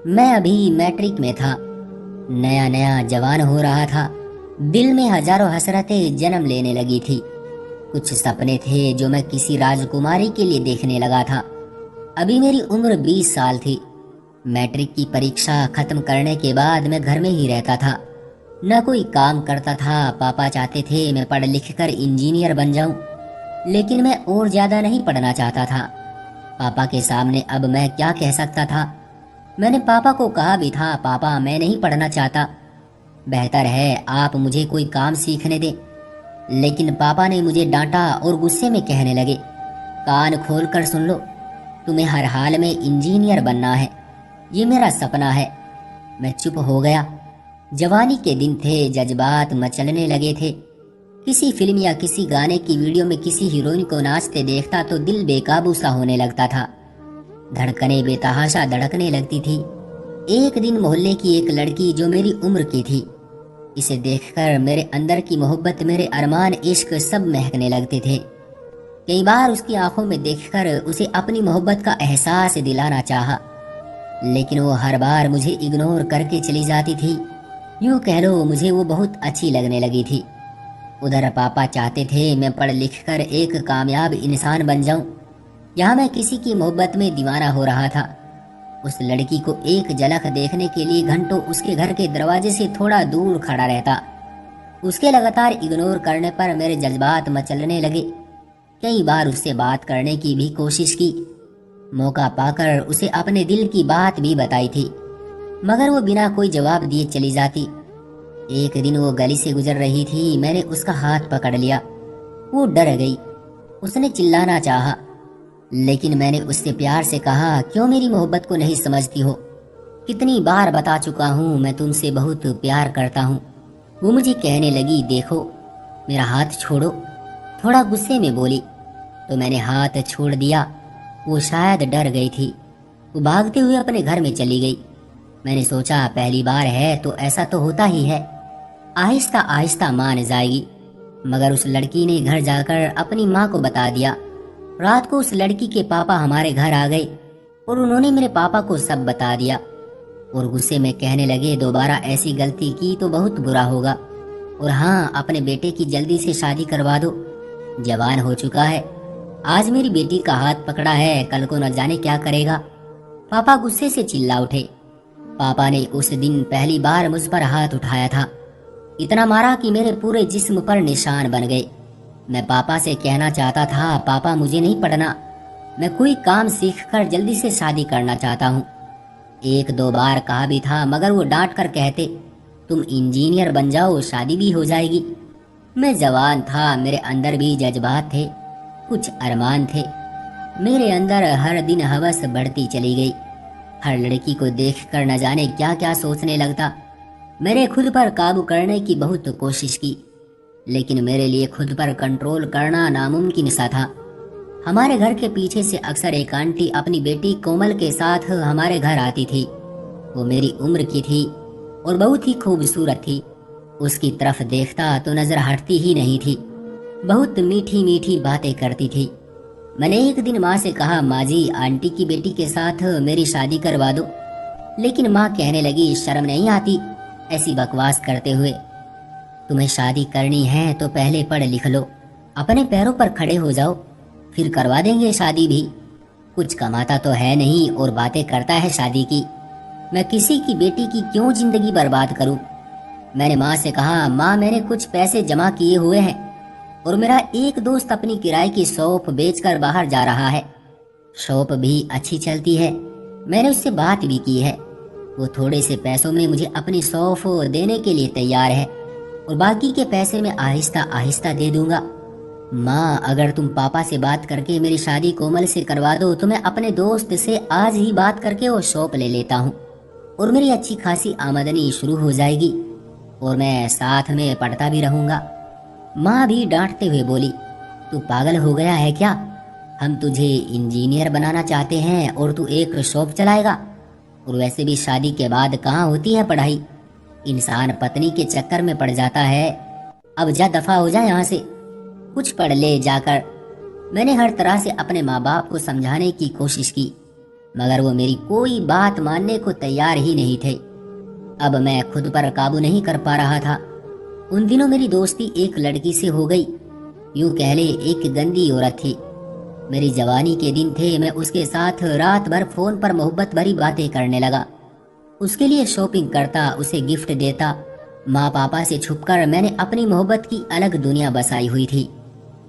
मैं अभी मैट्रिक में था। नया नया जवान हो रहा था। दिल में हजारों हसरतें जन्म लेने लगी थी। कुछ सपने थे जो मैं किसी राजकुमारी के लिए देखने लगा था। अभी मेरी उम्र 20 साल थी। मैट्रिक की परीक्षा खत्म करने के बाद मैं घर में ही रहता था। न कोई काम करता था। पापा चाहते थे मैं पढ़ लिख कर इंजीनियर बन जाऊं, लेकिन मैं और ज्यादा नहीं पढ़ना चाहता था। पापा के सामने अब मैं क्या कह सकता था। मैंने पापा को कहा भी था, पापा मैं नहीं पढ़ना चाहता, बेहतर है आप मुझे कोई काम सीखने दें। लेकिन पापा ने मुझे डांटा और गुस्से में कहने लगे, कान खोल कर सुन लो, तुम्हें हर हाल में इंजीनियर बनना है, ये मेरा सपना है। मैं चुप हो गया। जवानी के दिन थे, जज्बात मचलने लगे थे। किसी फिल्म या किसी गाने की वीडियो में किसी हीरोइन को नाचते देखता तो दिल बेकाबू सा होने लगता था। धड़कनें बेतहाशा धड़कने लगती थी। एक दिन मोहल्ले की एक लड़की जो मेरी उम्र की थी, इसे देखकर मेरे अंदर की मोहब्बत, मेरे अरमान, इश्क सब महकने लगते थे। कई बार उसकी आंखों में देखकर उसे अपनी मोहब्बत का एहसास दिलाना चाहा, लेकिन वो हर बार मुझे इग्नोर करके चली जाती थी। यूं कह लो मुझे वो बहुत अच्छी लगने लगी थी। उधर पापा चाहते थे मैं पढ़ लिख कर एक कामयाब इंसान बन जाऊं। यहाँ मैं किसी की मोहब्बत में दीवाना हो रहा था। उस लड़की को एक झलक देखने के लिए घंटों उसके घर के दरवाजे से थोड़ा दूर खड़ा रहता। उसके लगातार इग्नोर करने पर मेरे जज्बात मचलने लगे। कई बार उससे बात करने की भी कोशिश की। मौका पाकर उसे अपने दिल की बात भी बताई थी, मगर वो बिना कोई जवाब दिए चली जाती। एक दिन वो गली से गुजर रही थी, मैंने उसका हाथ पकड़ लिया। वो डर गई। उसने चिल्लाना चाहा, लेकिन मैंने उससे प्यार से कहा, क्यों मेरी मोहब्बत को नहीं समझती हो? कितनी बार बता चुका हूँ मैं तुमसे बहुत प्यार करता हूँ। वो मुझे कहने लगी, देखो मेरा हाथ छोड़ो। थोड़ा गुस्से में बोली तो मैंने हाथ छोड़ दिया। वो शायद डर गई थी। वो भागते हुए अपने घर में चली गई। मैंने सोचा पहली बार है तो ऐसा तो होता ही है, आहिस्ता आहिस्ता मान जाएगी। मगर उस लड़की ने घर जाकर अपनी माँ को बता दिया। रात को उस लड़की के पापा हमारे घर आ गए और उन्होंने मेरे पापा को सब बता दिया और गुस्से में कहने लगे, दोबारा ऐसी गलती की तो बहुत बुरा होगा, और हाँ अपने बेटे की जल्दी से शादी करवा दो, जवान हो चुका है। आज मेरी बेटी का हाथ पकड़ा है, कल को न जाने क्या करेगा। पापा गुस्से से चिल्ला उठे। पापा ने उस दिन पहली बार मुझ पर हाथ उठाया था। इतना मारा कि मेरे पूरे जिस्म पर निशान बन गए। मैं पापा से कहना चाहता था, पापा मुझे नहीं पढ़ना, मैं कोई काम सीखकर जल्दी से शादी करना चाहता हूँ। एक दो बार कहा भी था, मगर वो डांट कर कहते, तुम इंजीनियर बन जाओ शादी भी हो जाएगी। मैं जवान था, मेरे अंदर भी जज्बात थे, कुछ अरमान थे। मेरे अंदर हर दिन हवस बढ़ती चली गई। हर लड़की को देखकर न जाने क्या क्या सोचने लगता। मैंने खुद पर काबू करने की बहुत कोशिश की, लेकिन मेरे लिए खुद पर कंट्रोल करना नामुमकिन सा था। हमारे घर के पीछे से अक्सर एक आंटी अपनी बेटी कोमल के साथ हमारे घर आती थी। वो मेरी उम्र की थी और बहुत ही खूबसूरत थी। उसकी तरफ देखता तो नजर हटती ही नहीं थी। बहुत मीठी मीठी बातें करती थी। मैंने एक दिन माँ से कहा, माँ जी आंटी की बेटी के साथ मेरी शादी करवा दो। लेकिन माँ कहने लगी, शर्म नहीं आती ऐसी बकवास करते हुए? तुम्हें शादी करनी है तो पहले पढ़ लिख लो, अपने पैरों पर खड़े हो जाओ, फिर करवा देंगे शादी भी। कुछ कमाता तो है नहीं और बातें करता है शादी की। मैं किसी की बेटी की क्यों जिंदगी बर्बाद करूं? मैंने माँ से कहा, माँ मैंने कुछ पैसे जमा किए हुए हैं और मेरा एक दोस्त अपनी किराए की शॉप बेचकर बाहर जा रहा है। शॉप भी अच्छी चलती है, मैंने उससे बात भी की है। वो थोड़े से पैसों में मुझे अपनी शॉप देने के लिए तैयार है और बाकी के पैसे मैं आहिस्ता आहिस्ता दे दूंगा। माँ अगर तुम पापा से बात करके मेरी शादी कोमल से करवा दो तो मैं अपने दोस्त से आज ही बात करके वो शॉप ले लेता हूँ और मेरी अच्छी खासी आमदनी शुरू हो जाएगी और मैं साथ में पढ़ता भी रहूंगा। माँ भी डांटते हुए बोली, तू पागल हो गया है क्या? हम तुझे इंजीनियर बनाना चाहते हैं और तू एक शॉप चलाएगा? और वैसे भी शादी के बाद कहाँ होती है पढ़ाई, इंसान पत्नी के चक्कर में पड़ जाता है। अब जा दफा हो जा यहाँ से, कुछ पढ़ ले जाकर। मैंने हर तरह से अपने माँ बाप को समझाने की कोशिश की, मगर वो मेरी कोई बात मानने को तैयार ही नहीं थे। अब मैं खुद पर काबू नहीं कर पा रहा था। उन दिनों मेरी दोस्ती एक लड़की से हो गई, यूं कह ले एक गंदी औरत थी। मेरी जवानी के दिन थे, मैं उसके साथ रात भर फोन पर मोहब्बत भरी बातें करने लगा। उसके लिए शॉपिंग करता, उसे गिफ्ट देता। माँ पापा से छुपकर मैंने अपनी मोहब्बत की अलग दुनिया बसाई हुई थी।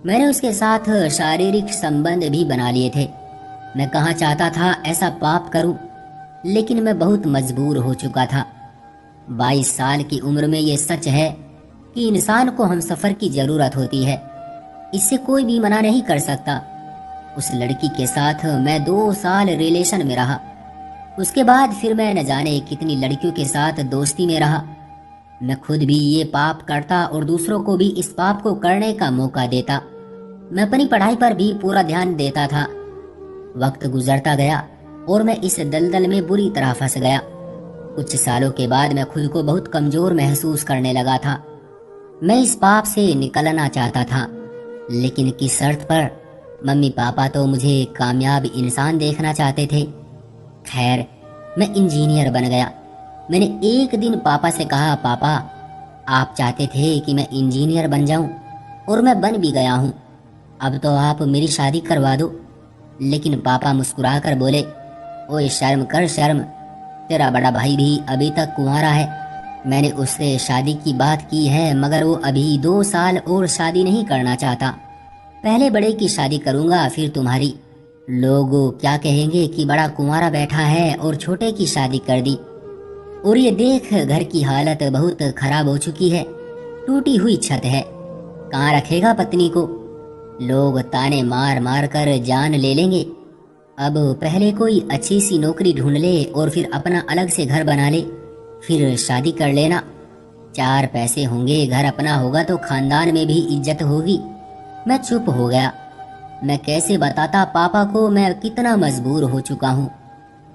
मैंने उसके साथ शारीरिक संबंध भी बना लिए थे। मैं कहाँ चाहता था ऐसा पाप करूं, लेकिन मैं बहुत मजबूर हो चुका था। 22 साल की उम्र में ये सच है कि इंसान को हमसफर की जरूरत होती है। इससे कोई भी मना नहीं कर सकता। उस लड़की के साथ मैं 2 साल रिलेशन में रहा। उसके बाद फिर मैं न जाने कितनी लड़कियों के साथ दोस्ती में रहा। मैं खुद भी ये पाप करता और दूसरों को भी इस पाप को करने का मौका देता। मैं अपनी पढ़ाई पर भी पूरा ध्यान देता था। वक्त गुजरता गया और मैं इस दलदल में बुरी तरह फंस गया। कुछ सालों के बाद मैं खुद को बहुत कमजोर महसूस करने लगा था। मैं इस पाप से निकलना चाहता था, लेकिन किस शर्त पर? मम्मी पापा तो मुझे कामयाब इंसान देखना चाहते थे। खैर, मैं इंजीनियर बन गया। मैंने एक दिन पापा से कहा, पापा आप चाहते थे कि मैं इंजीनियर बन जाऊं और मैं बन भी गया हूं। अब तो आप मेरी शादी करवा दो। लेकिन पापा मुस्कुराकर बोले, ओए शर्म कर शर्म, तेरा बड़ा भाई भी अभी तक कुंवारा है। मैंने उससे शादी की बात की है, मगर वो अभी 2 साल और शादी नहीं करना चाहता। पहले बड़े की शादी करूंगा, फिर तुम्हारी। लोग क्या कहेंगे कि बड़ा कुंवारा बैठा है और छोटे की शादी कर दी। और ये देख घर की हालत बहुत खराब हो चुकी है, टूटी हुई छत है, कहाँ रखेगा पत्नी को? लोग ताने मार मार कर जान ले लेंगे। अब पहले कोई अच्छी सी नौकरी ढूंढ ले और फिर अपना अलग से घर बना ले, फिर शादी कर लेना। 4 पैसे होंगे, घर अपना होगा तो खानदान में भी इज्जत होगी। मैं चुप हो गया। मैं कैसे बताता पापा को मैं कितना मजबूर हो चुका हूँ।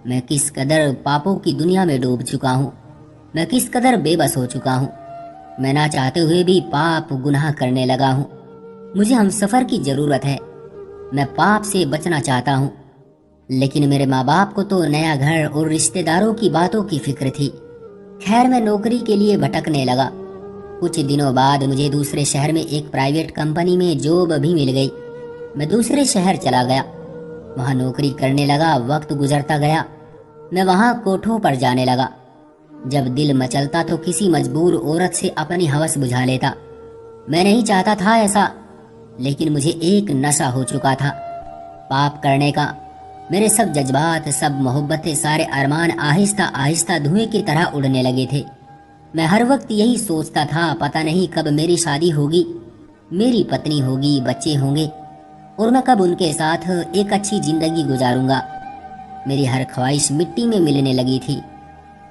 मैं किस कदर पापों की दुनिया में डूब चुका हूँ। मैं किस कदर बेबस हो चुका हूँ। मैं ना चाहते हुए भी पाप गुनाह करने लगा हूँ। मुझे हमसफर की जरूरत है। मैं पाप से बचना चाहता हूँ। लेकिन मेरे माँ बाप को तो नया घर और रिश्तेदारों की बातों की फिक्र थी। खैर, मैं नौकरी के लिए भटकने लगा। कुछ दिनों बाद मुझे दूसरे शहर में एक प्राइवेट कंपनी में जॉब भी मिल गई। मैं दूसरे शहर चला गया, वहाँ नौकरी करने लगा। वक्त गुजरता गया, मैं वहाँ कोठों पर जाने लगा। जब दिल मचलता तो किसी मजबूर औरत से अपनी हवस बुझा लेता। मैं नहीं चाहता था ऐसा, लेकिन मुझे एक नशा हो चुका था पाप करने का। मेरे सब जज्बात, सब मोहब्बतें, सारे अरमान आहिस्ता आहिस्ता धुएं की तरह उड़ने लगे थे। मैं हर वक्त यही सोचता था, पता नहीं कब मेरी शादी होगी, मेरी पत्नी होगी, बच्चे होंगे और मैं कब उनके साथ एक अच्छी जिंदगी गुजारूंगा। मेरी हर ख्वाहिश मिट्टी में मिलने लगी थी।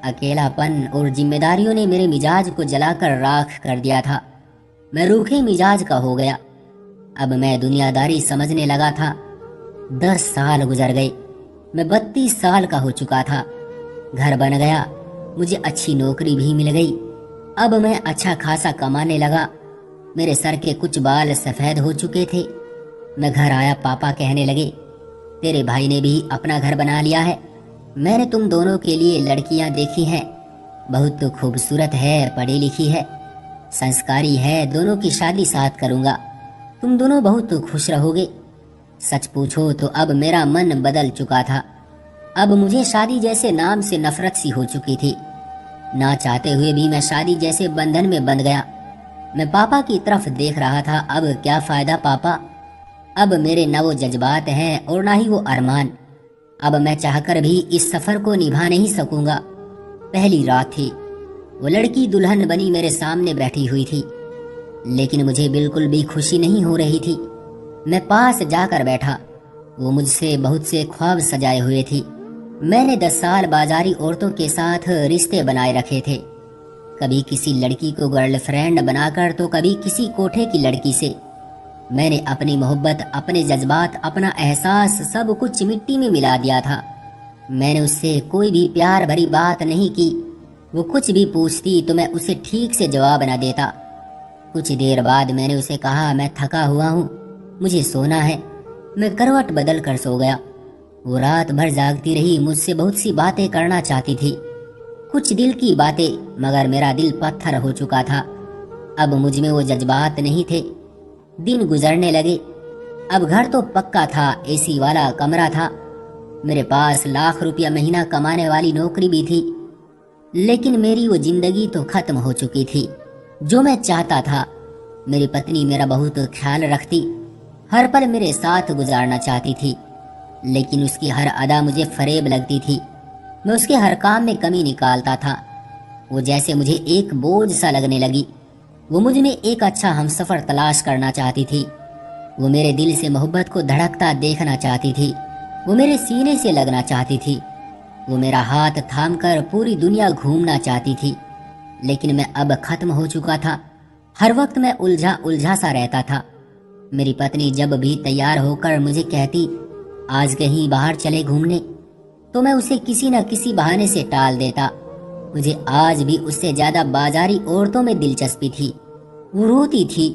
अकेलापन और जिम्मेदारियों ने मेरे मिजाज को जलाकर राख कर दिया था। मैं रूखे मिजाज का हो गया। अब मैं दुनियादारी समझने लगा था। 10 साल गुजर गए। मैं 32 साल का हो चुका था। घर बन गया, मुझे अच्छी नौकरी भी मिल गई। अब मैं अच्छा खासा कमाने लगा। मेरे सर के कुछ बाल सफेद हो चुके थे। मैं घर आया, पापा कहने लगे, तेरे भाई ने भी अपना घर बना लिया है। मैंने तुम दोनों के लिए लड़कियां देखी हैं, बहुत खूबसूरत है, पढ़ी लिखी है, संस्कारी है। दोनों की शादी साथ करूंगा, तुम दोनों बहुत खुश रहोगे। सच पूछो तो अब मेरा मन बदल चुका था। अब मुझे शादी जैसे नाम से नफरत सी हो चुकी थी। ना चाहते हुए भी मैं शादी जैसे बंधन में बंध गया। मैं पापा की तरफ देख रहा था। अब क्या फायदा पापा, अब मेरे न वो जज्बात हैं और ना ही वो अरमान। अब मैं चाहकर भी इस सफर को निभा नहीं सकूंगा। पहली रात थी, वो लड़की दुल्हन बनी मेरे सामने बैठी हुई थी, लेकिन मुझे बिल्कुल भी खुशी नहीं हो रही थी। मैं पास जाकर बैठा। वो मुझसे बहुत से ख्वाब सजाए हुए थी। मैंने 10 साल बाजारी औरतों के साथ रिश्ते बनाए रखे थे, कभी किसी लड़की को गर्लफ्रेंड बनाकर तो कभी किसी कोठे की लड़की से। मैंने अपनी मोहब्बत, अपने जज्बात, अपना एहसास सब कुछ मिट्टी में मिला दिया था। मैंने उससे कोई भी प्यार भरी बात नहीं की। वो कुछ भी पूछती तो मैं उसे ठीक से जवाब न देता। कुछ देर बाद मैंने उसे कहा, मैं थका हुआ हूँ, मुझे सोना है। मैं करवट बदल कर सो गया। वो रात भर जागती रही, मुझसे बहुत सी बातें करना चाहती थी, कुछ दिल की बातें, मगर मेरा दिल पत्थर हो चुका था। अब मुझ में वो जज्बात नहीं थे। दिन गुजरने लगे। अब घर तो पक्का था, एसी वाला कमरा था, मेरे पास लाख रुपया महीना कमाने वाली नौकरी भी थी, लेकिन मेरी वो जिंदगी तो खत्म हो चुकी थी जो मैं चाहता था। मेरी पत्नी मेरा बहुत ख्याल रखती, हर पल मेरे साथ गुजारना चाहती थी, लेकिन उसकी हर अदा मुझे फरेब लगती थी। मैं उसके हर काम में कमी निकालता था। वो जैसे मुझे एक बोझ सा लगने लगी। वो मुझ में एक अच्छा हमसफर तलाश करना चाहती थी। वो मेरे दिल से मोहब्बत को धड़कता देखना चाहती थी। वो मेरे सीने से लगना चाहती थी। वो मेरा हाथ थामकर पूरी दुनिया घूमना चाहती थी, लेकिन मैं अब खत्म हो चुका था। हर वक्त मैं उलझा उलझा सा रहता था। मेरी पत्नी जब भी तैयार होकर मुझे कहती आज कहीं बाहर चले घूमने, तो मैं उसे किसी न किसी बहाने से टाल देता। मुझे आज भी उससे ज्यादा बाजारी औरतों में दिलचस्पी थी। वो रोती थी,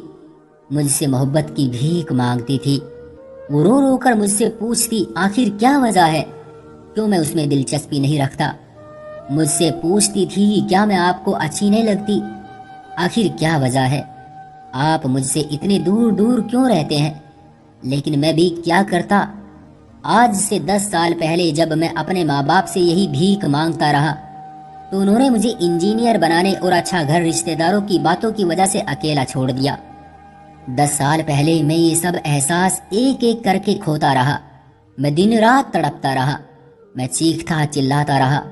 मुझसे मोहब्बत की भीख मांगती थी। वो रो रो कर मुझसे पूछती आखिर क्या वजह है, क्यों मैं उसमें दिलचस्पी नहीं रखता। मुझसे पूछती थी क्या मैं आपको अच्छी नहीं लगती, आखिर क्या वजह है, आप मुझसे इतने दूर दूर क्यों रहते हैं। लेकिन मैं भी क्या करता। आज से 10 साल पहले जब मैं अपने माँ बाप से यही भीख मांगता रहा, तो उन्होंने मुझे इंजीनियर बनाने और अच्छा घर रिश्तेदारों की बातों की वजह से अकेला छोड़ दिया। 10 साल पहले मैं ये सब एहसास एक एक करके खोता रहा। मैं दिन रात तड़पता रहा, मैं चीखता चिल्लाता रहा।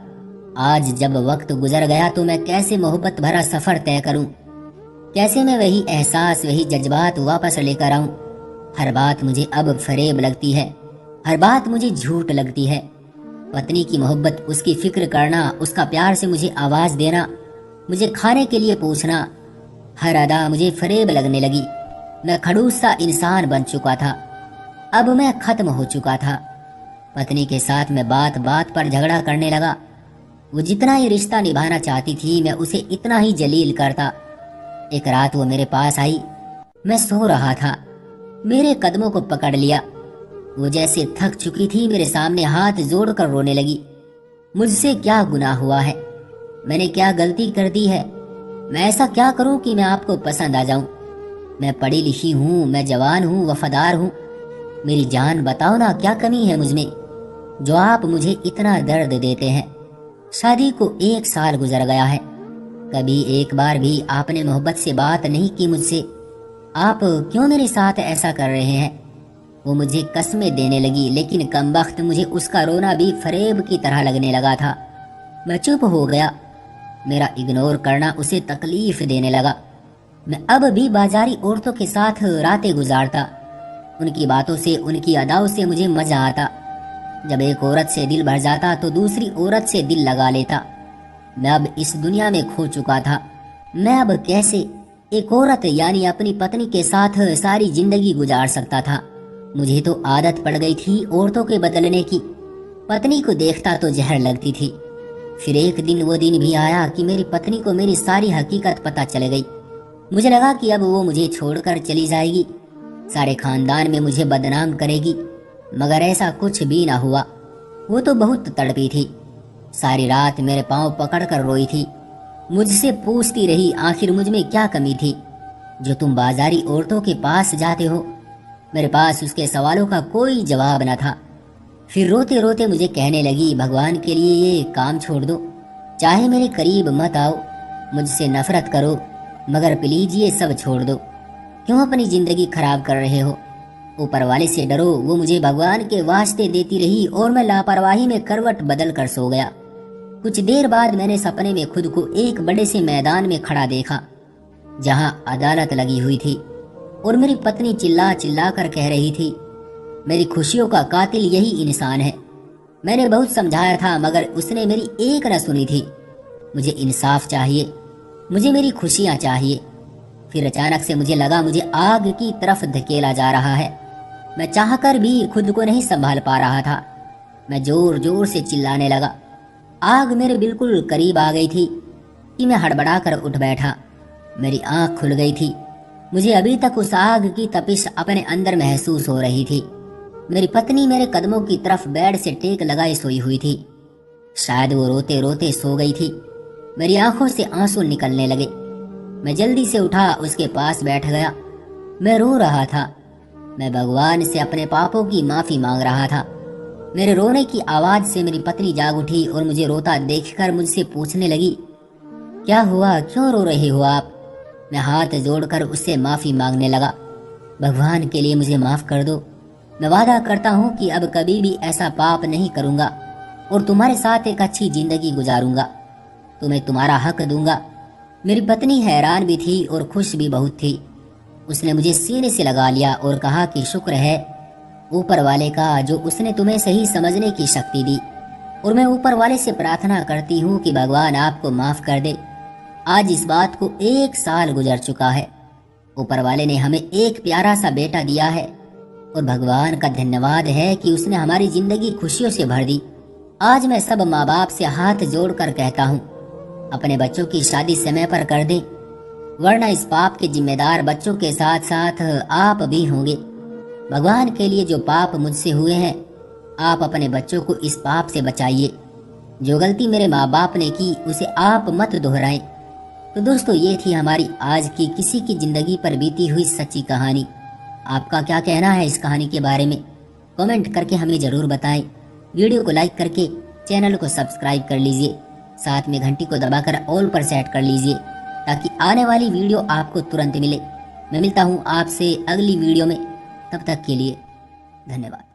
आज जब वक्त गुजर गया तो मैं कैसे मोहब्बत भरा सफर तय करूं, कैसे मैं वही एहसास वही जज्बात वापस लेकर आऊं। हर बात मुझे अब फरेब लगती है, हर बात मुझे झूठ लगती है। पत्नी की मोहब्बत, उसकी फिक्र करना, उसका प्यार से मुझे आवाज देना, मुझे खाने के लिए पूछना, हर अदा मुझे फरेब लगने लगी। मैं खड़ूस सा इंसान बन चुका था। अब मैं खत्म हो चुका था। पत्नी के साथ मैं बात बात पर झगड़ा करने लगा। वो जितना ये रिश्ता निभाना चाहती थी मैं उसे इतना ही जलील करता। एक रात वो मेरे पास आई, मैं सो रहा था, मेरे कदमों को पकड़ लिया। वो जैसे थक चुकी थी मेरे सामने हाथ जोड़कर रोने लगी। मुझसे क्या गुनाह हुआ है, मैंने क्या गलती कर दी है, मैं ऐसा क्या करूं कि मैं आपको पसंद आ जाऊं। मैं पढ़ी लिखी हूं, मैं जवान हूं, वफादार हूं, मेरी जान बताओ ना क्या कमी है मुझमें जो आप मुझे इतना दर्द देते हैं। शादी को 1 साल गुजर गया है, कभी एक बार भी आपने मोहब्बत से बात नहीं की मुझसे। आप क्यों मेरे साथ ऐसा कर रहे हैं। वो मुझे कस्में देने लगी, लेकिन कमबख्त मुझे उसका रोना भी फरेब की तरह लगने लगा था। मैं चुप हो गया। मेरा इग्नोर करना उसे तकलीफ देने लगा। मैं अब भी बाजारी औरतों के साथ रातें गुजारता। उनकी बातों से, उनकी अदाओं से मुझे मजा आता। जब एक औरत से दिल भर जाता तो दूसरी औरत से दिल लगा लेता। मैं अब इस दुनिया में खो चुका था। मैं अब कैसे एक औरत यानी अपनी पत्नी के साथ सारी जिंदगी गुजार सकता था। मुझे तो आदत पड़ गई थी औरतों के बदलने की। पत्नी को देखता तो जहर लगती थी। फिर एक दिन वो दिन भी आया कि मेरी पत्नी को मेरी सारी हकीकत पता चल गई। मुझे लगा कि अब वो मुझे छोड़कर चली जाएगी, सारे खानदान में मुझे बदनाम करेगी, मगर ऐसा कुछ भी ना हुआ। वो तो बहुत तड़पी थी, सारी रात मेरे पांव पकड़कर रोई थी, मुझसे पूछती रही आखिर मुझ में क्या कमी थी जो तुम बाजारी औरतों के पास जाते हो। मेरे पास उसके सवालों का कोई जवाब न था। फिर रोते रोते मुझे कहने लगी भगवान के लिए ये काम छोड़ दो, चाहे मेरे करीब मत आओ, मुझसे नफरत करो, मगर प्लीज ये सब छोड़ दो। क्यों अपनी जिंदगी खराब कर रहे हो। ऊपर वाले से डरो, वो मुझे भगवान के वास्ते देती रही और मैं लापरवाही में करवट बदल कर सो गया। कुछ देर बाद मैंने सपने में खुद को एक बड़े से मैदान में खड़ा देखा जहां अदालत लगी हुई थी और मेरी पत्नी चिल्ला चिल्ला कर कह रही थी मेरी खुशियों का कातिल यही इंसान है। मैंने बहुत समझाया था मगर उसने मेरी एक न सुनी थी। मुझे इंसाफ चाहिए, मुझे मेरी खुशियां चाहिए। फिर अचानक से मुझे लगा मुझे आग की तरफ धकेला जा रहा है। मैं चाहकर भी खुद को नहीं संभाल पा रहा था। मैं जोर जोर से चिल्लाने लगा। आग मेरे बिल्कुल करीब आ गई थी कि मैं हड़बड़ा कर उठ बैठा। मेरी आंख खुल गई थी। मुझे अभी तक उस आग की तपिश अपने अंदर महसूस हो रही थी। मेरी पत्नी मेरे कदमों की तरफ बेड से टेक लगाए सोई हुई थी। शायद वो रोते रोते सो गई थी। मेरी आंखों से आंसू निकलने लगे। मैं जल्दी से उठा, उसके पास बैठ गया। मैं रो रहा था। मैं भगवान से अपने पापों की माफी मांग रहा था। मेरे रोने की आवाज से मेरी पत्नी जाग उठी और मुझे रोता देखकर मुझसे पूछने लगी, क्या हुआ, क्यों रो रहे हो आप? मैं हाथ जोड़कर उससे माफी मांगने लगा। भगवान के लिए मुझे माफ कर दो। मैं वादा करता हूँ कि अब कभी भी ऐसा पाप नहीं करूंगा और तुम्हारे साथ एक अच्छी जिंदगी गुजारूंगा। तुम्हें तुम्हारा हक दूंगा। मेरी पत्नी हैरान भी थी और खुश भी बहुत थी। उसने मुझे सीने से लगा लिया और कहा कि शुक्र है ऊपर वाले का जो उसने तुम्हें सही समझने की शक्ति दी, और मैं ऊपर वाले से प्रार्थना करती हूँ कि भगवान आपको माफ कर दे। आज इस बात को 1 साल गुजर चुका है। ऊपर वाले ने हमें एक प्यारा सा बेटा दिया है और भगवान का धन्यवाद है कि उसने हमारी जिंदगी खुशियों से भर दी। आज मैं सब माँ बाप से हाथ जोड़कर कहता हूँ, अपने बच्चों की शादी समय पर कर दें, वरना इस पाप के जिम्मेदार बच्चों के साथ साथ आप भी होंगे। भगवान के लिए जो पाप मुझसे हुए हैं, आप अपने बच्चों को इस पाप से बचाइए। जो गलती मेरे माँ बाप ने की उसे आप मत दोहराएं। तो दोस्तों, ये थी हमारी आज की किसी की जिंदगी पर बीती हुई सच्ची कहानी। आपका क्या कहना है इस कहानी के बारे में? कमेंट करके हमें जरूर बताएं। वीडियो को लाइक करके चैनल को सब्सक्राइब कर लीजिए। साथ में घंटी को दबाकर ऑल पर सेट कर लीजिए ताकि आने वाली वीडियो आपको तुरंत मिले। मैं मिलता हूँ आपसे अगली वीडियो में। तब तक के लिए धन्यवाद।